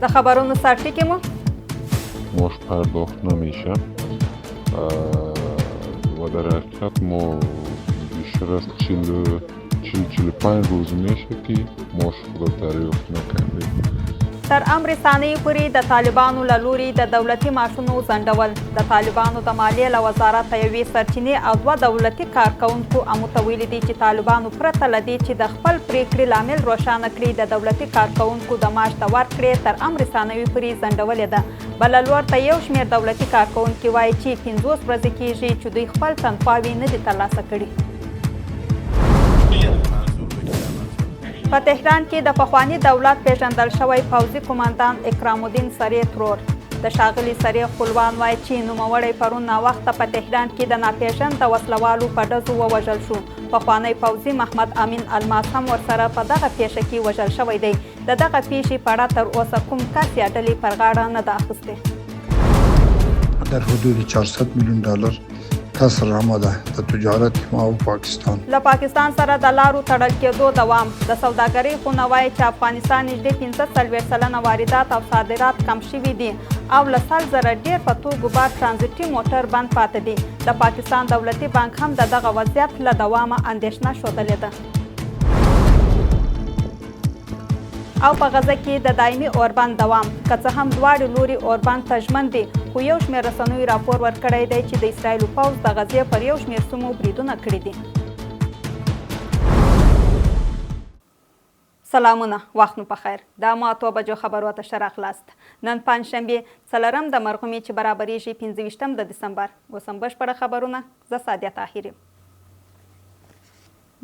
د خبرونو سرټکی مو معاش پرداخت نمیشه و در حقیقت ما بیشتر از 40-45 روز میشه که معاش خود دریافت نکردیم. تر امر ثاني پورې د طالبانو له لوري د دولتي معاشونو ځنډول د طالبانو د مالیې له وزارته یوې سرچینې او دوه دولتي کارکوونکو امو ته ویلي دي چې طالبانو پرته له دې چې د خپل پرېکړې لامل روښانه کړي د دولتي کارکوونکو د معاش د ورکړې تر امر ثانوي پورې ځنډولې ده. بله لور ته یو شمېر دولتي کارکوونکي وایي چې 50 ورځې کېږي چې دوی خپل تنخواوې نه دي ترلاسه کړي. په تهران کې د پخواني دولت پیژندل شوی پوځي قومندان اکرام الدین سرې ترور د ښاغلي سرې خپلوان وایي چې نوموړی پرون ناوخته په تهران کې د ناپېژانده وسلوالو په ډزو ووژل شو. پخوانی پوځي محمد امین الماس هم ورسره په دغه پیښه کې وژل شوی دی. د دغه پیښې په اړه تر اوسه کوم کس یا ډلې پر غاړه نه ده اخیستې. در حدود 400 میلیون دلار کسر آمده د تجارت ما او پاکستان. له پاکستان سره د لارو تړل کېدو دوام د سوداګرۍ خونه وایي چې افغانستان نږدې 45 سلنه واردات او صادرات کم شوي دي او له 100 زره ډېر په توکو بار ترانزیتي موټر بند پاتې دي. د پاکستان دولتي بانک هم د دغه وضعیت له دوامه اندېښنه ښودلې ده. او په غزه کې د دایمي اوربند دوام که څه هم دواړې لوري اوربند ته ژمن دي خو یو شمېر رسنیو راپور ورکړی دی چې د اسرایلو پوځ د غزې پر یو شمېر سیمو بریدونه کړي دي. سلامونه، وخت مو پخیر. د اما 8 بجو خبرو ته ښه راغلاست. نن پنجشنبې 4 د مرغومی چې برابریږي 25 د دسمبر. اوس هم بشپړه خبرونه. زه سادیه طاهر یم.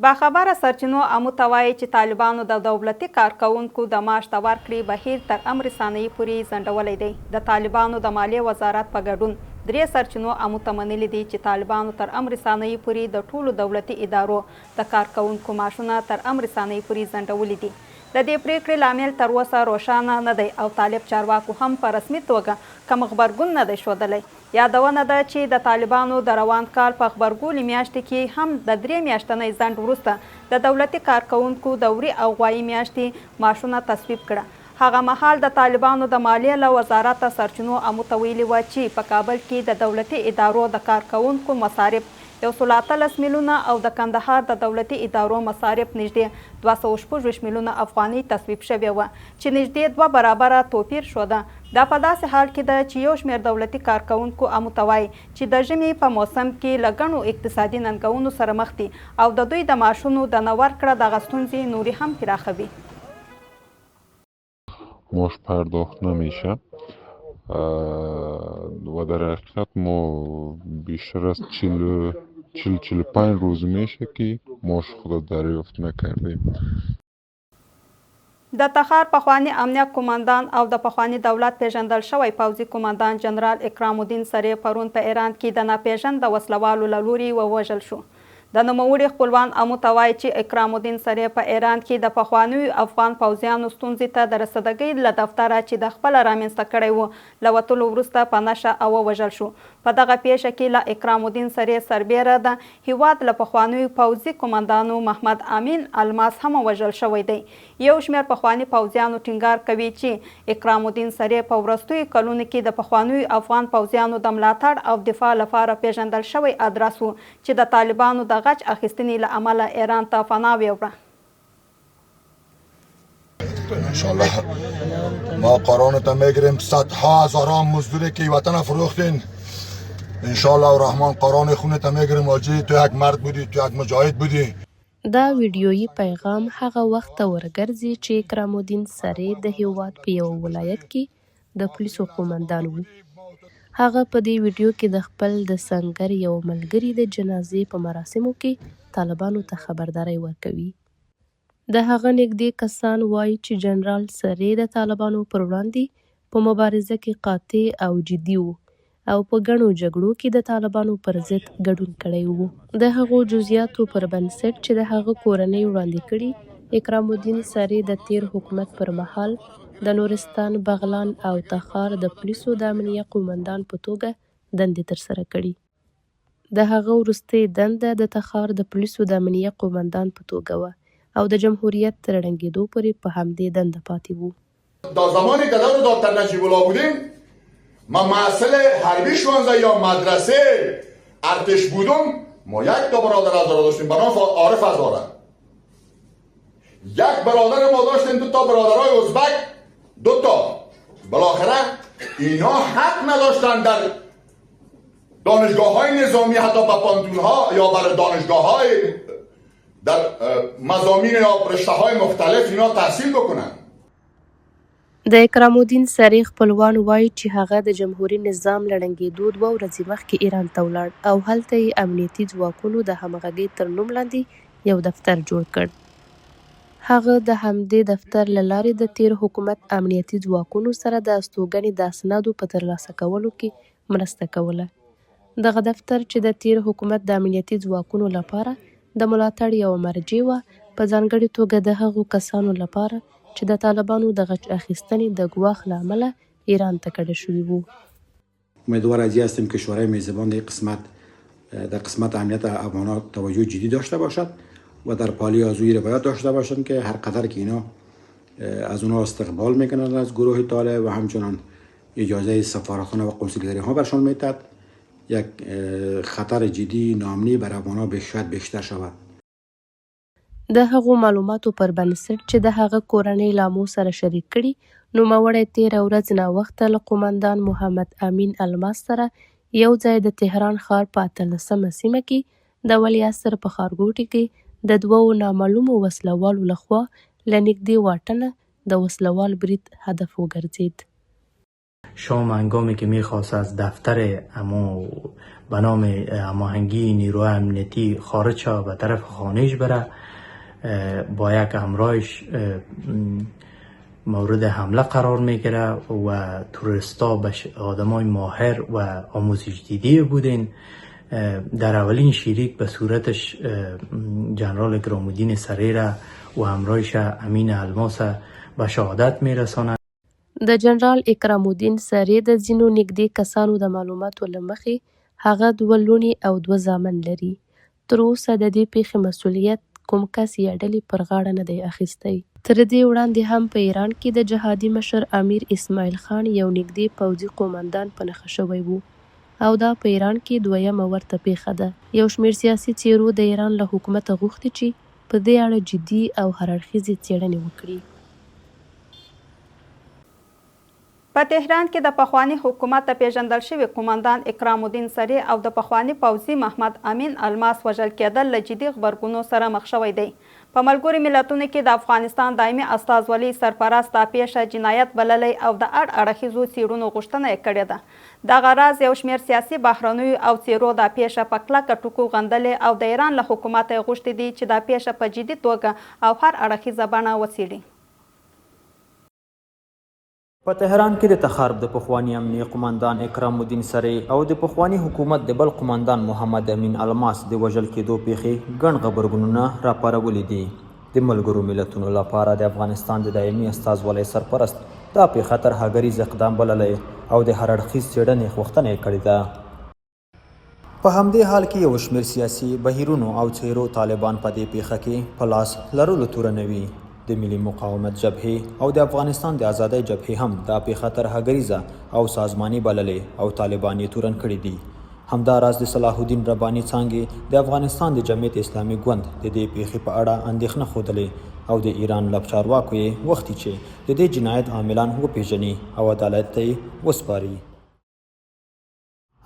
باخبره سرچینو امو ته وایي چې طالبانو د دولتي کارکوونکو د معاش د ورکړې بهیر تر امر ثانوي پورې ځنډولی دی. د طالبانو د مالیې وزارت په ګډون 3 سرچینو امو ته منلي دي چې طالبانو تر امر ثانوي پورې د ټولو دولتي ادارو د کارکوونکو معاشونه تر امر ثانوي پورې ځنډولي دي. د دې پرېکړې لامل تر اوسه روښانه نه دی او طالب چارواکو هم په رسمي توګه کوم غبرګون نه دی ښودلی. یادونه ده چې د طالبانو د روان کال په غبرګولي میاشتې کې هم د 3 میاشتنۍ ځنډ وروسته د دولتي کارکوونکو دوري او غوایي میاشتې معاشونه تصویب کړه. هغه مهال د طالبانو د مالیې له وزارته سرچینو امو ته ویلي وه چې په کابل کې د دولتي ادارو د کارکوونکو مصارف 113 میلیونه او د کندهار د دولتي ادارو مصارف نږدې 216 میلیونه افغانۍ تصویب شوې وه چې نږدې 2 برابره توپیر شوده. دا په داسې حال کې ده چې یو شمېر دولتي کارکوونکو امو ته وایي چې د ژمي په موسم کې له ګڼو اقتصادي ننګونو سره مخ دي او د دوی د معاشونو د نه ورکړه دغه ستونزې نورې هم پراخوي. معاش پرداخت نمیشه و در حقیقت ما بیشتر از 40-45 روز میشه که معاش خود دریافت نکردیم. د تخار پخوانی امنیت قومندان او د پخوانی دولت پیژندل شوی پوځي قومندان جنرال اکرام الدین سرې پرون په ایران کې د ناپېژانده وسلوالو له لوري ووژل شو. د نوموړي خپلوان امو ته وایي چې اکرام الدین سرې په ایران کې د پخوانیو افغان پوځیانو ستونزې ته د رسیدګۍ له دفتره چې د خپله رامنځته کړی و له وتلو وروسته په نښه او ووژل شو. په دغه پیښه کې له اکرام الدین سرې سربیره د هیواد له پخوانیو پوځي قومندانو محمد امین الماس هم وژل شوی دی. یو شمېر پخواني پوځیانو ټینګار کوي چې اکرام الدین سرې په وروستیو کلونو کې د پخوانیو افغان پوځیانو د ملاتړ او دفاع لپاره پیژندل شوی ادرس و چې د طالبانو د غچ اخیستنې له امله ایران ته پناه ویوړه. انشالله ما قرارتان میگیریم صدها هزاران مزدوری که وطن فروختین انشالله الرحمن قرار خونتان میگیریم واجی تو یک مرد بودی تو یک مجاهد بودی. دا ویډیویي پیغام هغه وخت ورګرځي چې اکرام الدین سرې د هیواد په یو ولایت کې د پولیسو قومندان و. هغه په دې ویډیو کې د خپل د سنګر یو ملګري د جنازې په مراسمو کې طالبانو ته خبرداری ورکوي. د هغه نږدې کسان وایي چې جنرال سرې د طالبانو پر وړاندې په مبارزه کې قاطع او جدي و او په ګڼو جګړو کې د طالبانو پر ضد ګډون کړی و. د هغو جزئیاتو پر بنسټ چې د هغه کورنۍ وړاندې کړي، اکرام الدین سرې د تیر حکومت پر مهال د نورستان، بغلان او تخار د پولیسو د امنیه قومندان په توګه دندې ترسره کړي. د هغه وروستۍ دنده د تخار د پولیسو د امنیه قومندان په توګه وه او د جمهوریت تر ړنګېدو پورې په همدې دنده پاتې و. تا زمانی که دور دکتر نجیب الله بودیم ما محصل حربی 16 یا مدرسه ارتش بودم، ما یک تا برادر هزاره داشتیم به نام عارف هزاره، یک برادر ما داشتیم، 2 تا برادرای ازبک، 2 تا. بالاخره اینا حق نداشتن در دانشگاه های نظامی، حتی به پانتون ها یا بر دانشگاه های در مضامین یا رشته های مختلف اینا تحصیل بکنن. د اکرام الدین سرې خپلوان وایي چې هغه د جمهوري نظام له ړنګېدو 2 ورځې مخکې ایران ته ولاړ او هلته یې امنیتي ځواکونو د همغږۍ تر نوم لاندې یو دفتر جوړ کړ. هغه د همدې دفتر له لارې د تیر حکومت امنیتي ځواکونو سره د استوګنې د اسنادو په ترلاسه کولو کې مرسته کوله. دغه دفتر چې د تیر حکومت د امنیتي ځواکونو لپاره د ملاتړ یوه مرجع وه، په ځانګړې توګه د هغو کسانو لپاره چې د طالبانو د غچ اخیستنې د ګواښ له امله ایران ته کډه شوي وو. امیدوار از این هستیم که شورای میزبان در قسمت امنیت افغان‌ها توجه جدی داشته باشد و در پالی آزوی روایت داشته باشند که هر قدر که اینا از اونها استقبال میکنند از گروه طالب و همچنان اجازه سفارتخانه و قنصلگری ها برشان میدهد، یک خطر جدی ناامنی بر افغان‌ها بیشتر شود. د هغو معلوماتو پر بنسټ چې د هغه کورنۍ له امو سره شریک کړي، نوموړی تېره ورځ ناوخته له قومندان محمد امین الماس سره یو ځای د تهران ښار په 18مه سیمه کې د ولیعصر په ښارګوټي کې د 2 نامعلومو وسلوالو لخوا له نږدې واټنه د وسلوال برید هدف وګرځید. شام هنگامی که میخواست از دفتر امو به نام هماهنگی نیروی امنیتی خارج شد به طرف خانهش بره، با یک همراهش مورد حمله قرار میگیره و توریستا آدمای ماهر و آموزش دیده بودین. در اولین شریک به صورتش جنرال اکرام الدین سرې را و همراهش امین الماس به شهادت میرسانند. د جنرال اکرام الدین سرې د ځینو نږدې کسانو د معلوماتو له مخې هغه 2 لوڼې او 2 زامن لري. تر اوسه د دې پیښې مسؤلیت کوم کس یا ډلې پر غاړه نه دی اخیستی. تر دې وړاندې هم په ایران کې د جهادي مشر امیر اسماعیل خان یو نږدې پوځي قومندان په نښه شوی و او دا په ایران کې 2مه ورته پیښه ده. یو شمېر سیاسي څیرو د ایران له حکومته غوښتي چې په دې اړه جدي او هراړخیزې څېړنې وکړي. په تهران کې د پخواني حکومت د پیژندل شوي قومندان اکرام الدین سرې او د پخواني پوځي محمد امین الماس وژل کېدل له جدي غبرګونونو سره مخ شوی دی. په ملګرو ملتونو کې د افغانستان دایمي استازولي سرپرست دا پیښه جنایت بللی او د اړخیزو څېړنو غوښتنه یې کړې ده. دغه راز یو شمېر سیاسي بهرنیو او څېرو دا پیښه په کلکه ټکو غندلې او د ایران له حکومته یې غوښتي دي چې دا پیښه په جدي توګه او هر اړخیزه بڼه وڅېړي. په تهران کې د تخارب د پخوانی امنیه قومندان اکرام الدین سرې او د پخوانی حکومت د بل قومندان محمد امین الماس د وژل کېدو پیښې ګڼ غبرګونونه راپارولي دي. د ملګرو ملتونو لپاره د افغانستان د دایمي استازولۍ سرپرست دا پیښه ترهګریز اقدام بللی او د هر اړخیز څېړنې غوښتنه یې کړې ده. په همدې حال کې یو شمېر سیاسي بهیرونو او څېرو طالبان په دې پیښه کې په لاس لرلو تورنوي. د ملي مقاومت جبهې او د افغانستان د ازادۍ جبهې هم دا پیښه ترهګریزه او سازماني بللې او طالبان یې تورن کړي دي. همداراز د صلاح الدین رباني څانګې د افغانستان د جمعیت اسلامي ګوند د دې پیښې په اړه اندېښنه ښودلې او د ایران له چارواکو یې غوښتي چې د دې جنایت عاملان وپیژني او عدالت ته یې وسپاري.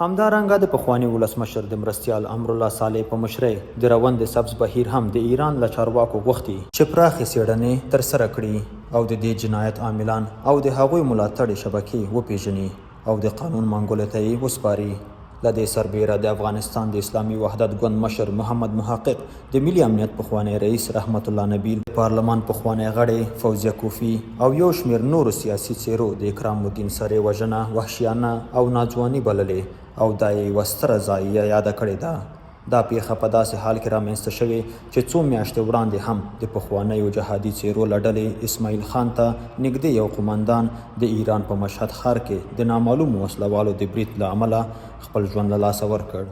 همدارنګه د پخواني ولسمشر د مرستیال امرالله صالح په مشرۍ د روان د سبز بهیر هم د ایران له چارواکو غوښتي چې پراخې څېړنې ترسره کړي او د دې جنایت عاملان او د هغوی ملاتړې شبکې وپیژني او د قانون منګولو ته یې وسپاري. له دې سربیره د افغانستان د اسلامي وحدت ګوند مشر محمد محقق، د ملي امنیت پخوانی رئیس رحمت الله نبیل، پارلمان پخوانی غړی فوزیه کوفی او یو شمېر نورو سیاسي څېرو د اکرام الدین سرې وژنه وحشیانه او ناځواني بللې او دا یې یوه ستره ضایعه یاده کړې ده. دا پیښه په داسې حال کې رامنځته شوې چې 2 میاشتې وړاندې هم د پخوانیو جهادي څېرو له ډلې اسماعیل خان ته نږدې یو قومندان د ایران په مشهد ښار کې د نامعلومو وسلوالو د برید له امله خپل ژوند له لاسه ورکړ.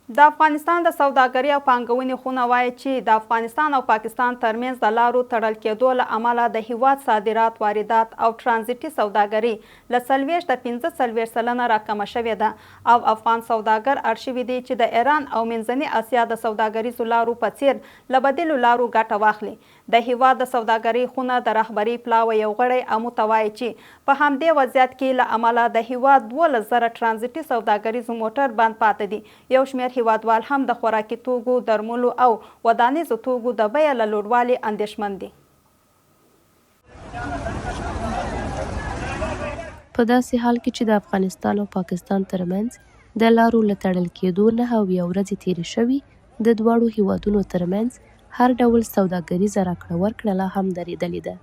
د افغانستان د سوداګرۍ او پانګونې خونه وایي چې د افغانستان او پاکستان ترمنځ د لارو تړل کېدو له امله د هیواد صادرات، واردات او ترانزیتي سوداګري له 40 تر 45 سلنه راکمه شوې ده او افغان سوداګر اړ شوي دي چې د ایران او منځني اسیا د سوداګریزو لارو په څیر له بدیلو لارو ګټه واخلي. د هیواد د سوداګرۍ خونه د رهبري پلاوي یو غړی امو ته وایي چې په همدې وضعیت کې له امله د هیواد 12,000 ترانزیتي سوداګریزو موټر بند پاتې دي. یو شمېر هیوادوال هم د خوراکي توکو، درملو او ودانیزو توکو د بیې له لوړوالي اندېښمن دي. په داسې حال کې چې د افغانستان او پاکستان ترمنځ د لارو له تړل کېدو 9 ورځې تېرې شوي، د دواړو هیوادونو ترمنځ هر ډول سوداګریزه راکړه ورکړه لا هم درېدلې ده.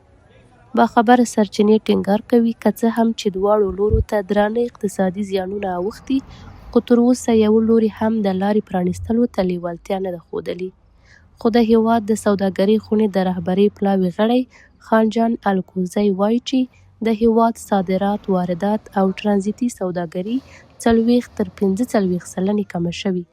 باخبره سرچینې ټینګار کوي که څه هم چې دواړو لورو ته درانه اقتصادي زیانونه اوښتي، خو تر اوسه یو لوري هم د لارې پرانیستلو ته لیوالتیا نه ده ښودلې. خو د هیواد د سوداګرۍ خونې د رهبرۍ پلاوي غړی خانجان الکوزی وایي چې د هیواد صادرات، واردات او ترانزیتي سوداګري 40 تر 45 سلنې کمه شوي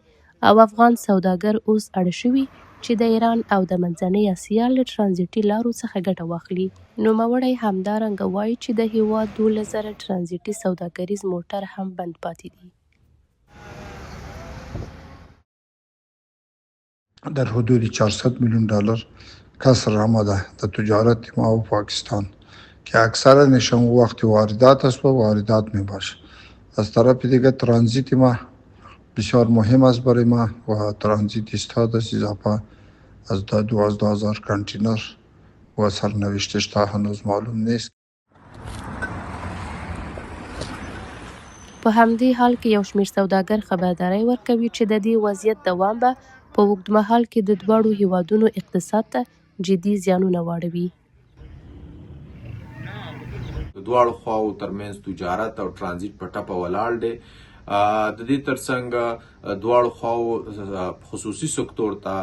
او افغان سوداګر اوس اړ شوي چې د ایران او د منځنۍ اسیا له ترانزیتي لارو څخه ګټه واخلي. نوموړی همدارنګه وایي چې د هیواد 12,000 ترانزیتي سوداګریز موټر هم بند پاتې دي. در حدود 400 میلیون دلار کسر آمده در تجارت ما و پاکستان که اکثر نشان وقتی واردات است و واردات می باشه. از طرف دیگه ترانزیت ما بسیار مهم است برای ما و ترانزیت استاد است اضافه از 12,000 کانتینر و سرنوشتش تا هنوز معلوم نیست. په همدې حال کې یو شمېر سوداګر خبرداری ورکوي چې د دې وضعیت دوام به په اوږدمهال کې د دواړو هیوادونو اقتصاد ته جدي زیانونه واړوي. د دواړو خواو ترمنځ تجارت او ترانزیت په ټپه ولاړ دی. د دې ترڅنګ دواړو خواو خصوصي سکتور ته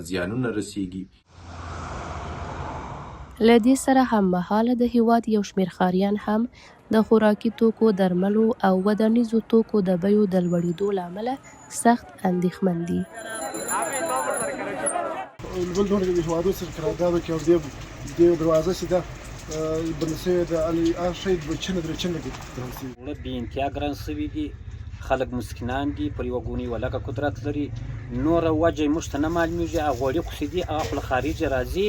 زیانونه رسیږي. له دې سره هممهاله د هیواد یو شمېر ښاریان هم د خوراکي توکو، درملو او ودانیزو توکو د بیو د لوړېدو له امله سخت اندېښمن دي. بل ډول د هیوادو سره قرارداد وکړي او د دروازه چې ده بند شوې ده، هغه شی چنه درې چنه دي وړه بې انتها ګران شوي دي. خلک مسکینان دي، پر یوه ګونې ولکه قدرت لري. نوره وجه یې موږ ته نه معلومېږي. هغه غوړي خوښې دي، هغه خو له خارجه راځي،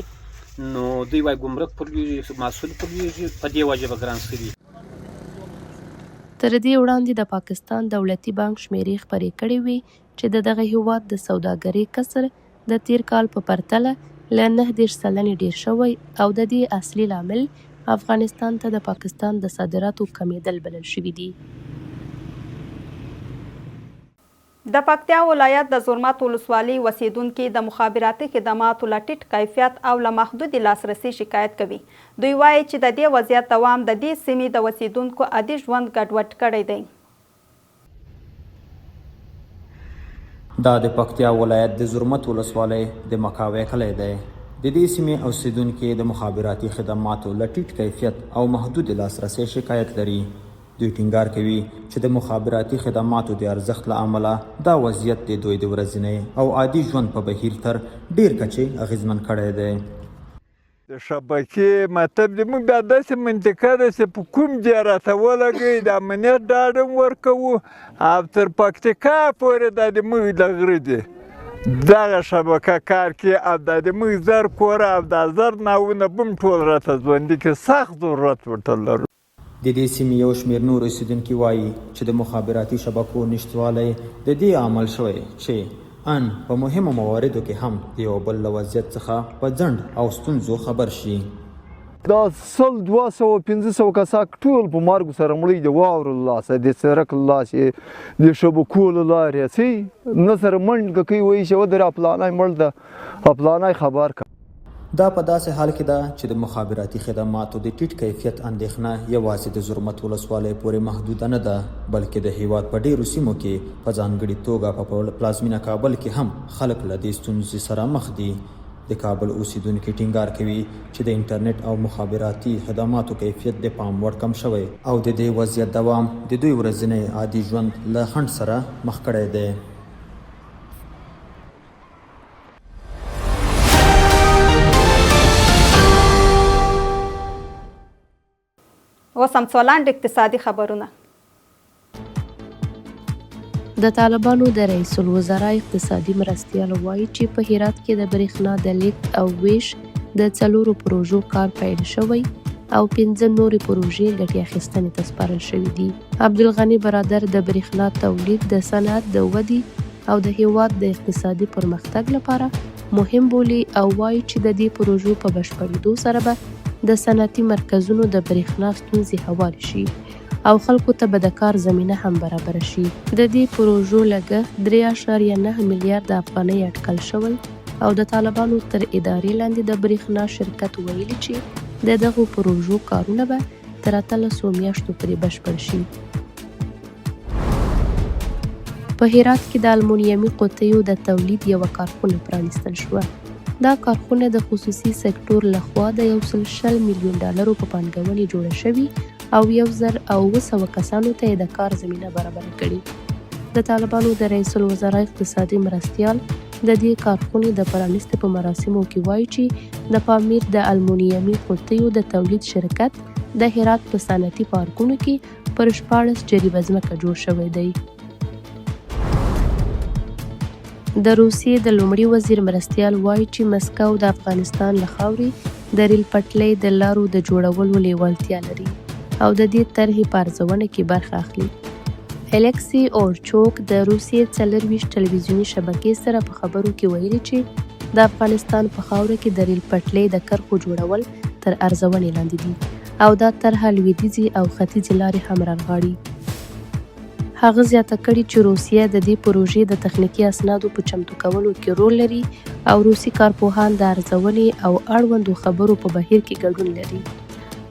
نو دوی وایي ګمرک پر لوېږي، محصول پر لوېږي، په دې وجه به ګران شوي. تر دې وړاندې د پاکستان دولتي بانک شمیرې خپرې کړې وې چې د دغه هیواد د سوداګرۍ کسر د تیر کال په پرتله له 19 سلنې ډیر شوی او د دې اصلي لامل افغانستان ته د پاکستان د صادراتو کمیدل بلل شوي دي. د پکتیا ولایت د زرمت ولسوالۍ اوسیدونکي د مخابراتي خدماتو له ټیټ کیفیت او له محدودې لاسرسي شکایت کوي. دوی وایي چې د دې وضعیت دوام د دې سیمې د اوسیدونکو عادي ژوند ګډوډ کړی دی. دا د پکتیا ولایت د زرمت ولسوالۍ د مکاوی کلی دی. د دې سیمې اوسیدونکي د مخابراتي خدماتو له ټیټ کیفیت او محدود لاسرسي شکایت لري. دوی ټینګار کوي چې د مخابراتي خدماتو د ارزښت له امله دا وضعیت د دوی د ورځني او عادي ژوند په بهیر تر ډیر کچې اغیزمن کړی دی. د شبکې مطلب د موږ بیا داسې منطقه ده چې په کوم ځای راته ولګوي د امنیت ډاډ هم ورکوو او تر پکتیکا پورې دا د موږ د غره دی دغه شبکه کار کوي او دا د موږ زر کوره او دا زر ناونه به هم ټول راته ژوندي کې سخت ضرورت ورته لرو. د دې سیمې یو شمېر نور اوسیدونکي وایي چې د مخابراتي شبکو نشتوالی د دې عامل شوی چې ان په مهمو مواردو کې هم د یو بل له وضعیت څخه په ځنډ او ستونزو خبر شي. دا 100-200-500 کسان ټول په مرګ سره مړي د واورو له لاسه، د سړک له لاسه، د شبکو له لارې چې نه سره منډه کوي وایي چې ودرې پلانی مړ ده پلانی خبر کا. دا په داسې حال کې ده چې د مخابراتي خدماتو د ټیټ کیفیت اندېښنه یوازې د زرمت ولسوالۍ پورې محدوده نه ده، بلکې د هیواد په ډیرو سیمو کې په ځانګړې توګه په پلازمینه کابل کې هم خلک له دې ستونزې سره مخ دي. د کابل اوسیدونکي ټینګار کوي چې د انټرنیټ او مخابراتي خدماتو کیفیت د پام وړ کم شوی او د دې وضعیت دوام د دوی ورځنی عادي ژوند له خنډ سره مخ کړی دی. اوس هم څلند اقتصادي خبرونه. د طالبانو د رئیس الوزرا اقتصادي مرستیال وایي چې په هرات کې د برېښنا د لیږد او ویش د 4 پروژو کار پیل شوی او 15 نورې پروژې ګټې اخیستنې ته سپارل شوي دي. عبدالغني برادر د برېښنا تولید د صنعت د ودې او د هیواد د اقتصادي پرمختګ لپاره مهم بولي او وایي چې د دې پروژو په بشپړېدو سره به د صنعتي مرکزونو د برېښنا ستونزې هوارې شي او خلکو ته به د کار زمینه هم برابر شي. د دې پروژو لګښت 3.9 میلیارد افغانۍ اټکل شوی او د طالبانو تر ادارې لاندې د برېښنا شرکت ویلي چې د دغو پروژو کارونه به تر 13 میاشتو پورې بشپړ شي. په هرات کې د المونیمي قوطیو د تولید یوه کارخونه پرانیستل شوه. دا کارخونه د خصوصي سکتور لخوا د 120 میلیون ډالرو په پانګونې جوړه شوې او 1900 کسانو ته د کار زمینه برابر کړي. د طالبانو د رئیس الوزرا اقتصادي مرستیال د دې کارخونې د پرانیستې په مراسمو کې وایي چې د پامیر د المونیمي قوطیو د تولید شرکت د هرات په صنعتي پارکونو کې پر 14 جریبه ځمکه جوړ شوی دی. د روسیې د لومړي وزیر مرستیال وایي چې مسکو د افغانستان له خاورې د ریل پټلۍ د لارو د جوړولو لیوالتیا لري او د دې طرحې په ارزونه کې برخه اخلي. الکسی اورچوک د روسیې 24 ټلویزیوني شبکې سره په خبرو کې ویلي چې د افغانستان په خاوره کې د ریل پټلۍ د کرښو جوړول تر ارزونې لاندې دي او دا طرحه لویدیځې او ختیځې لارې هم رانغاړي. هغه زیاته کړي چې روسیه د دې پروژې د تخنیکي اسنادو په چمتو کولو کې رول لري او روسي کارپوهان د ارزونې او اړوندو خبرو په بهیر کې ګډون لري.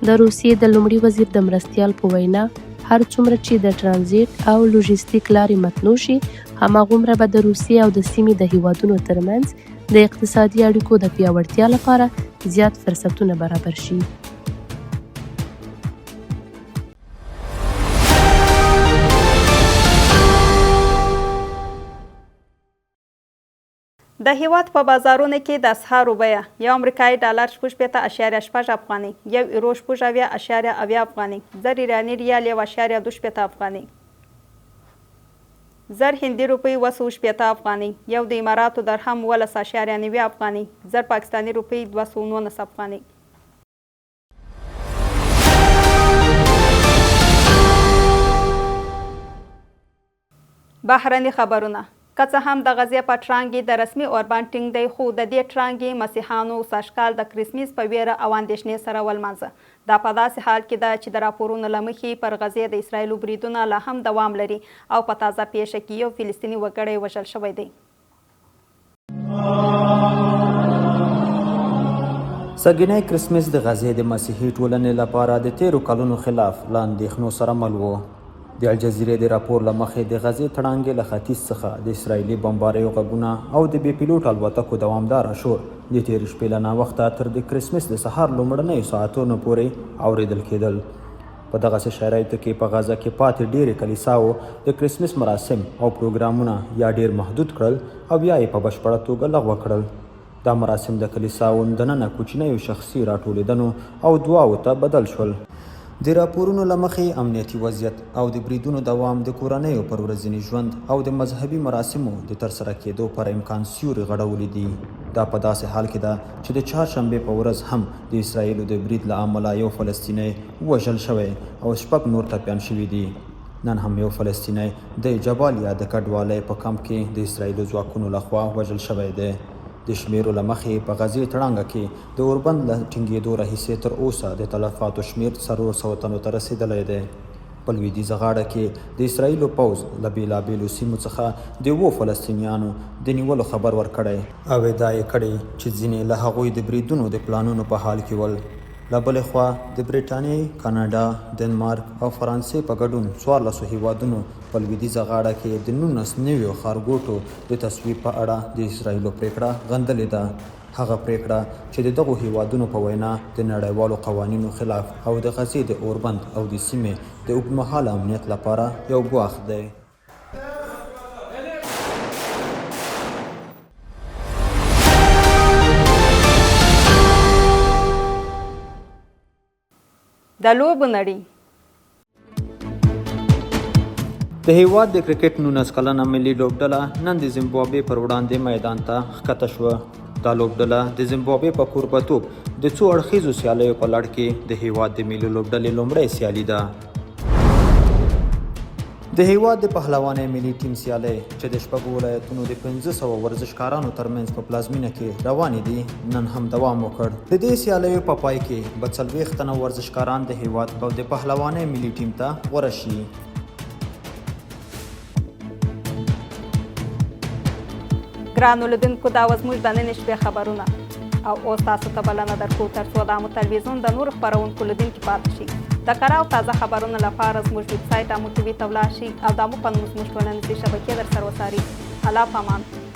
د روسیې د لومړي وزیر د مرستیال په وینا هر څومره چې د ترانزیت او لوژیستیک لارې متنوع شي هماغومره به د روسیې او د سیمې د هیوادونو ترمنځ د اقتصادي اړیکو د پیاوړتیا لپاره زیات فرصتونه برابر شي. د هیواد په بازارونو کې د اسعارو بیه یو امریکایي ډالر 65.8 افغانۍ، یو ایرو 70.8 افغانۍ، زر ایراني ریال 1.2 افغانۍ، زر هندي روپۍ 280 افغانۍ، یو د اماراتو درهم 12.9 افغانۍ، زر پاکستاني روپۍ 219 افغانۍ. بهرني خبرونه. که څه هم د غزې په ټرانګې د رسمي اوربان ټینګ دی، خو د دې ټرانګې مسیحیانو سږکال د کرسمس په ویره او اندېښنې سره ولمانځه. دا په داسې حال کې ده چې د راپورونو له مخې پر غزې د اسرایلو بریدونه لا هم دوام لري او په تازه پیښه کې یو فلسطیني وګړی وژل شوی دی. سږنی کرسمس د غزې د مسیحي ټولنې لپاره د تیرو کلونو خلاف له اندېښنو سره مل و. د الجزیرې د راپور له مخې د غزې تړانګې له ختیځ څخه د اسرایلي بمباریو غږونه او د بې پیلوټ الوتکو دوامداره شور د تېرې شپې له ناوخته تر د کرسمس د سهار لومړنیو ساعتونو پورې اورېدل کېدل. په دغسې شرایطو کې په غزه کې پاتې ډېرې کلیساو د کرسمس مراسم او پروګرامونه یا ډېر محدود کړل او یا یې په بشپړه توګه لغوه کړل. دا مراسم د کلیساو دننه کوچنیو شخصي راټولېدنو او دعاو ته بدل شول. د راپورونو له مخې امنیتي وضعیت او د بریدونو دوام د کورنیو پر ورځني ژوند او د مذهبي مراسمو د ترسره کېدو پر امکان سیوري غړولی دي. دا په داسې حال کې ده چې د چهارشنبې په ورځ هم د اسرایلو د برید له امله یو فلسطینی وژل شوی او 6 نور ټپیان شوي دي. نن هم یو فلسطینی د جبالیا د کډوالۍ په کمپ کې د اسرایلو ځواکونو لخوا وژل شوی دی. د شمیرو له مخې په غزې تړانګه کې د اوربند له ټینګېدو راهیسې تر اوسه د تلفاتو شمیر 400 تنو ته رسېدلی دی. په لویدیځه غاړه کې د اسرایلو پوځ له بېلابېلو سیمو څخه د 7 فلسطینیانو د نیولو خبر ورکړی او ادعا یې کړې چې ځینې له هغوی د بریدونو د پلانونو په حال کې ول. له بلې خوا د برټانیې، کاناډا، ډنمارک او فرانسې په ګډون 14 هیوادونو په لویدیځه غاړه کې د 19 نویو ښارګوټو د تصویب په اړه د اسرایلو پرېکړه غندلې ده. هغه پرېکړه چې د دغو هیوادونو په وینا د نړیوالو قوانینو خلاف او د غزې د اوربند او د سیمې د اوږدمهاله امنیت لپاره یو ګواښ دی. د لوبو نړۍ. د هیواد د کرکټ 19 کلنه ملي لوبډله نن د زیمبابوې پر وړاندې میدان ته ښکته شوه. دا لوبډله د زیمبابوې په کوربتوب د څو اړخیزو سیالیو په لړ کې د هیواد د ملي لوبډلې لومړۍ سیالي ده. د هیواد د پهلوانۍ ملي ټیم سیالۍ چې د شپږو ولایتونو د 1500 ورزشکارانو ترمنځ په پلازمینه کې روانې دي نن هم دوام وکړ. د دې سیالیو په پای کې به 40 تنه ورزشکاران د هیواد د پهلوانۍ ملي ټیم ته غوره شي. ګرانو لیدونکو دا وه زموږ د نننۍ شپې خبرونه او اوس تاسو ته بلنه درکوو تر څو د امو تلویزیون د نورو خپرونکو لیدونکي پاتې شي. د کره او تازه خبرونو لپاره زموږ ویب سایټ امو TV ته ولاړ شئ او د امو په نوم زموږ ټولنیزې شبکې در سره وڅارئ. الله په امان.